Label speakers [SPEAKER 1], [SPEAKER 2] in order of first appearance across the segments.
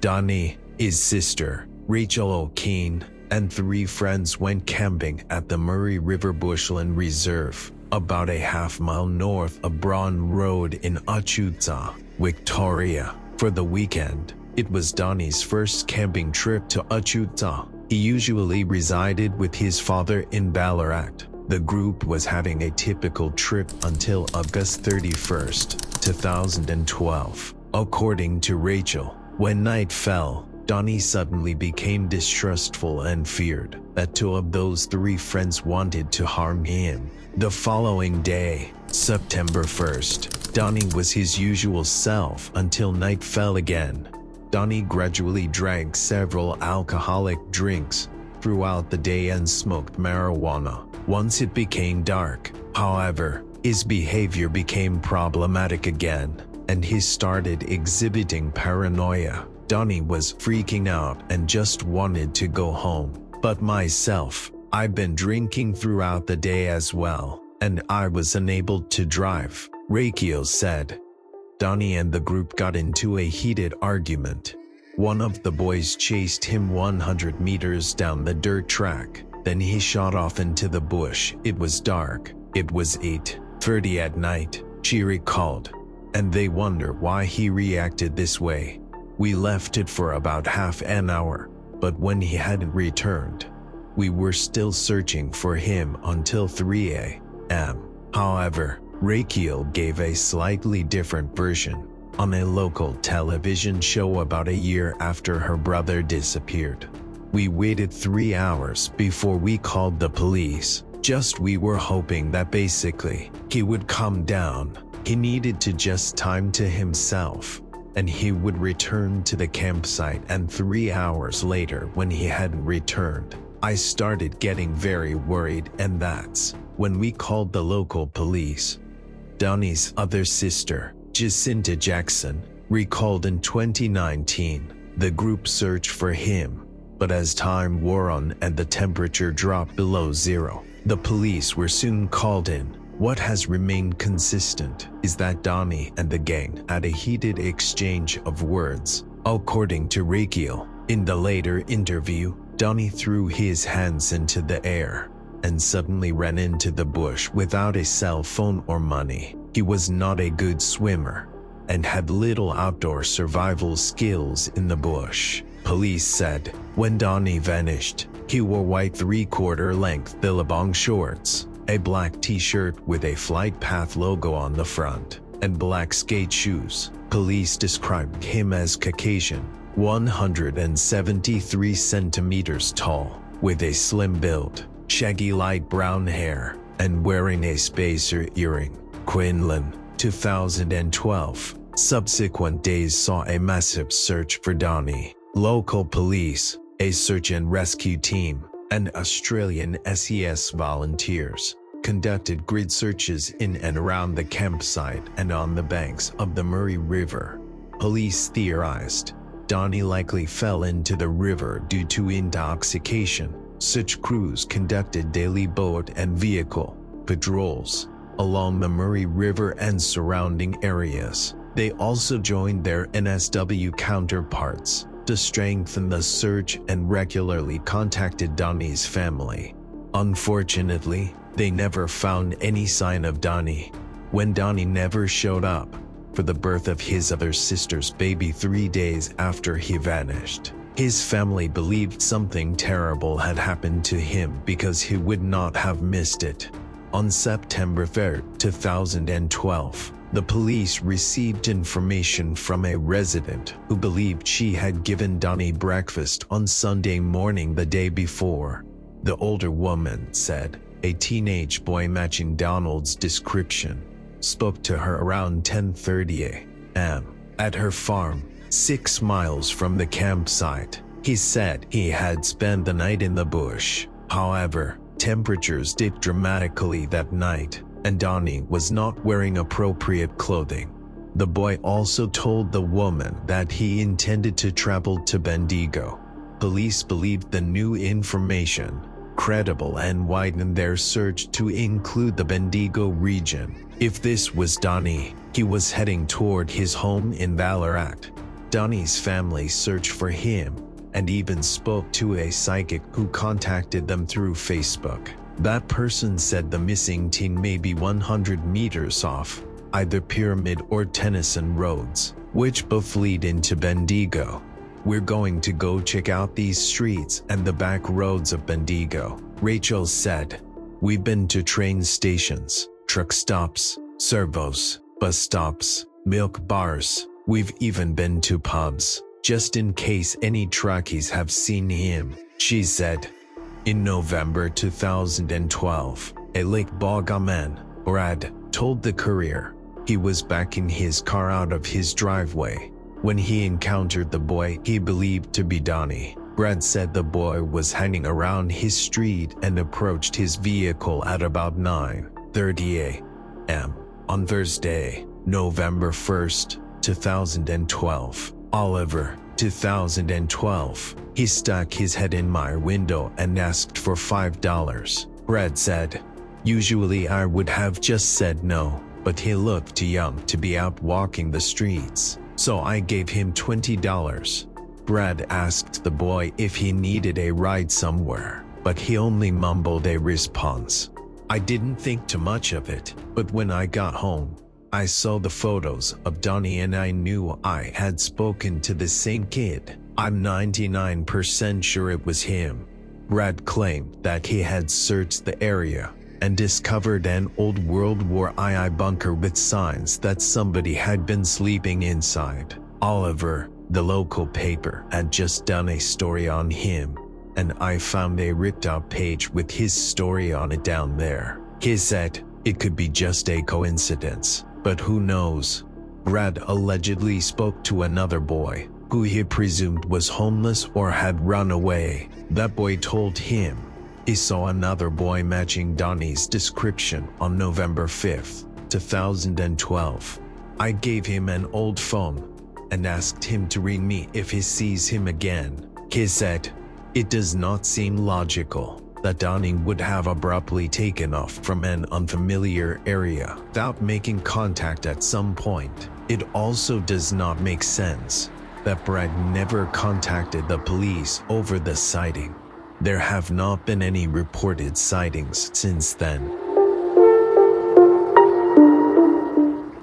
[SPEAKER 1] Donnie, his sister, Rachel O'Kane, and 3 friends went camping at the Murray River Bushland Reserve, about a half-mile north of Braun Road in Echuca, Victoria, for the weekend. It was Donnie's first camping trip to Echuca. He usually resided with his father in Ballarat. The group was having a typical trip until August 31st, 2012. According to Rachel, when night fell, Donnie suddenly became distrustful and feared that 2 of those 3 friends wanted to harm him. The following day, September 1st, Donnie was his usual self until night fell again. Donnie gradually drank several alcoholic drinks throughout the day and smoked marijuana. Once it became dark, however, his behavior became problematic again, and he started exhibiting paranoia. Donnie was freaking out and just wanted to go home. But myself, I've been drinking throughout the day as well, and I was unable to drive, Rachel said. Donnie and the group got into a heated argument. One of the boys chased him 100 meters down the dirt track. Then he shot off into the bush. It was dark. It was 8:30 at night, she recalled. And they wonder why he reacted this way. We left it for about half an hour, but when he hadn't returned, we were still searching for him until 3 a.m. However, Rachel gave a slightly different version on a local television show about a year after her brother disappeared. We waited 3 hours before we called the police. We were hoping that basically he would calm down. He needed to just time to himself, and he would return to the campsite. And 3 hours later, when he hadn't returned, I started getting very worried, and that's when we called the local police. Donnie's other sister, Jacinta Jackson, recalled in 2019, the group searched for him, but as time wore on and the temperature dropped below 0, the police were soon called in. What has remained consistent is that Donnie and the gang had a heated exchange of words. According to Rachel, in the later interview, Donnie threw his hands into the air and suddenly ran into the bush without a cell phone or money. He was not a good swimmer and had little outdoor survival skills in the bush. Police said when Donnie vanished, he wore white 3/4-length billabong shorts, a black t-shirt with a Flight Path logo on the front, and black skate shoes. Police described him as Caucasian, 173 centimeters tall, with a slim build, shaggy light brown hair, and wearing a spacer earring. Quinlan, 2012. Subsequent days saw a massive search for Donnie. Local police, a search and rescue team, and Australian SES volunteers conducted grid searches in and around the campsite and on the banks of the Murray River. Police theorized Donnie likely fell into the river due to intoxication. Such crews conducted daily boat and vehicle patrols along the Murray River and surrounding areas. They also joined their NSW counterparts to strengthen the search and regularly contacted Donnie's family. Unfortunately, they never found any sign of Donnie. When Donnie never showed up for the birth of his other sister's baby 3 days after he vanished, his family believed something terrible had happened to him because he would not have missed it. On September 3, 2012, the police received information from a resident who believed she had given Donnie breakfast on Sunday morning the day before. The older woman said a teenage boy matching Donald's description spoke to her around 10:30 a.m. at her farm, 6 miles from the campsite. He said he had spent the night in the bush. However, temperatures dipped dramatically that night, and Donnie was not wearing appropriate clothing. The boy also told the woman that he intended to travel to Bendigo. Police believed the new information credible and widened their search to include the Bendigo region. If this was Donnie, he was heading toward his home in Ballarat. Donnie's family searched for him and even spoke to a psychic who contacted them through Facebook. That person said the missing teen may be 100 meters off either Pyramid or Tennyson roads, which both lead into Bendigo. We're going to go check out these streets and the back roads of Bendigo, Rachel said. We've been to train stations, truck stops, servos, bus stops, milk bars. We've even been to pubs, just in case any truckies have seen him, she said. In November 2012, a Lake Baga man, Brad, told the Courier he was backing his car out of his driveway when he encountered the boy he believed to be Donnie. Brad said the boy was hanging around his street and approached his vehicle at about 9:30 a.m. on Thursday, November 1st, 2012. Oliver, 2012. He stuck his head in my window and asked for $5. Brad said, usually I would have just said no, but he looked too young to be out walking the streets, so I gave him $20. Brad asked the boy if he needed a ride somewhere, but he only mumbled a response. I didn't think too much of it, but when I got home, I saw the photos of Donnie and I knew I had spoken to the same kid. I'm 99% sure it was him. Brad claimed that he had searched the area and discovered an old World War II bunker with signs that somebody had been sleeping inside. Oliver, the local paper, had just done a story on him, and I found a ripped-out page with his story on it down there. He said it could be just a coincidence, but who knows? Brad allegedly spoke to another boy, who he presumed was homeless or had run away. That boy told him he saw another boy matching Donnie's description on November 5th, 2012. I gave him an old phone and asked him to ring me if he sees him again. He said, it does not seem logical that Donnie would have abruptly taken off from an unfamiliar area without making contact at some point. It also does not make sense that Brad never contacted the police over the sighting. There have not been any reported sightings since then.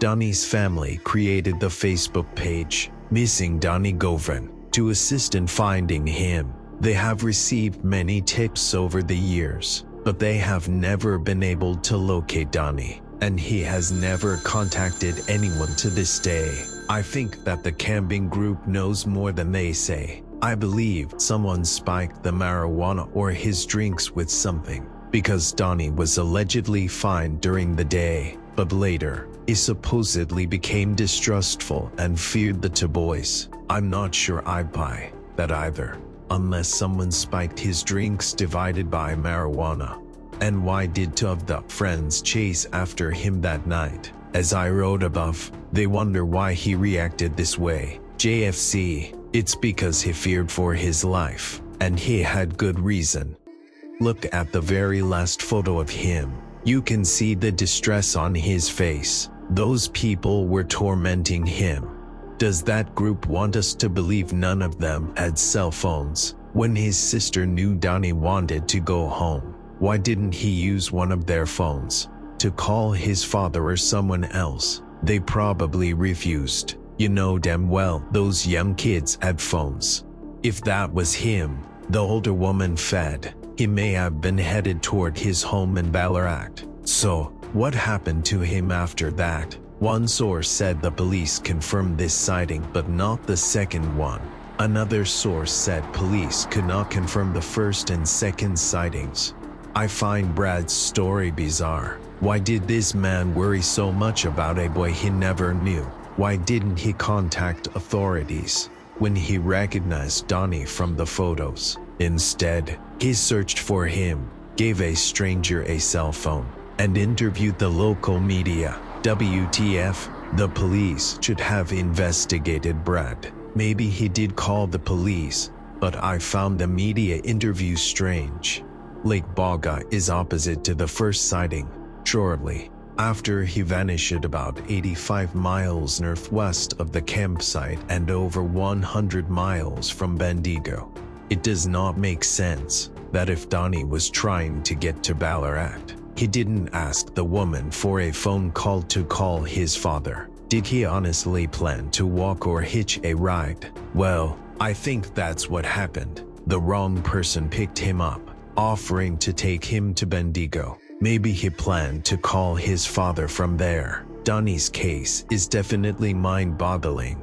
[SPEAKER 1] Donnie's family created the Facebook page, Missing Donnie Govern, to assist in finding him. They have received many tips over the years, but they have never been able to locate Donnie, and he has never contacted anyone to this day. I think that the camping group knows more than they say. I believe someone spiked the marijuana or his drinks with something, because Donnie was allegedly fine during the day, but later, he supposedly became distrustful and feared the two boys. I'm not sure I buy that either, unless someone spiked his drinks divided by marijuana. And why did two of the friends chase after him that night? As I wrote above, they wonder why he reacted this way. JFC, it's because he feared for his life, and he had good reason. Look at the very last photo of him. You can see the distress on his face. Those people were tormenting him. Does that group want us to believe none of them had cell phones? When his sister knew Donnie wanted to go home, why didn't he use one of their phones to call his father or someone else? They probably refused. You know damn well those young kids had phones. If that was him, the older woman fed, he may have been headed toward his home in Ballarat. So, what happened to him after that? One source said the police confirmed this sighting but not the second one. Another source said police could not confirm the first and second sightings. I find Brad's story bizarre. Why did this man worry so much about a boy he never knew? Why didn't he contact authorities when he recognized Donnie from the photos? Instead, he searched for him, gave a stranger a cell phone, and interviewed the local media. WTF, the police should have investigated Brad. Maybe he did call the police, but I found the media interview strange. Lake Baga is opposite to the first sighting. Surely, after he vanished about 85 miles northwest of the campsite and over 100 miles from Bendigo. It does not make sense that if Donnie was trying to get to Ballarat, he didn't ask the woman for a phone call to call his father. Did he honestly plan to walk or hitch a ride? Well, I think that's what happened. The wrong person picked him up, offering to take him to Bendigo. Maybe he planned to call his father from there. Donnie's case is definitely mind-boggling.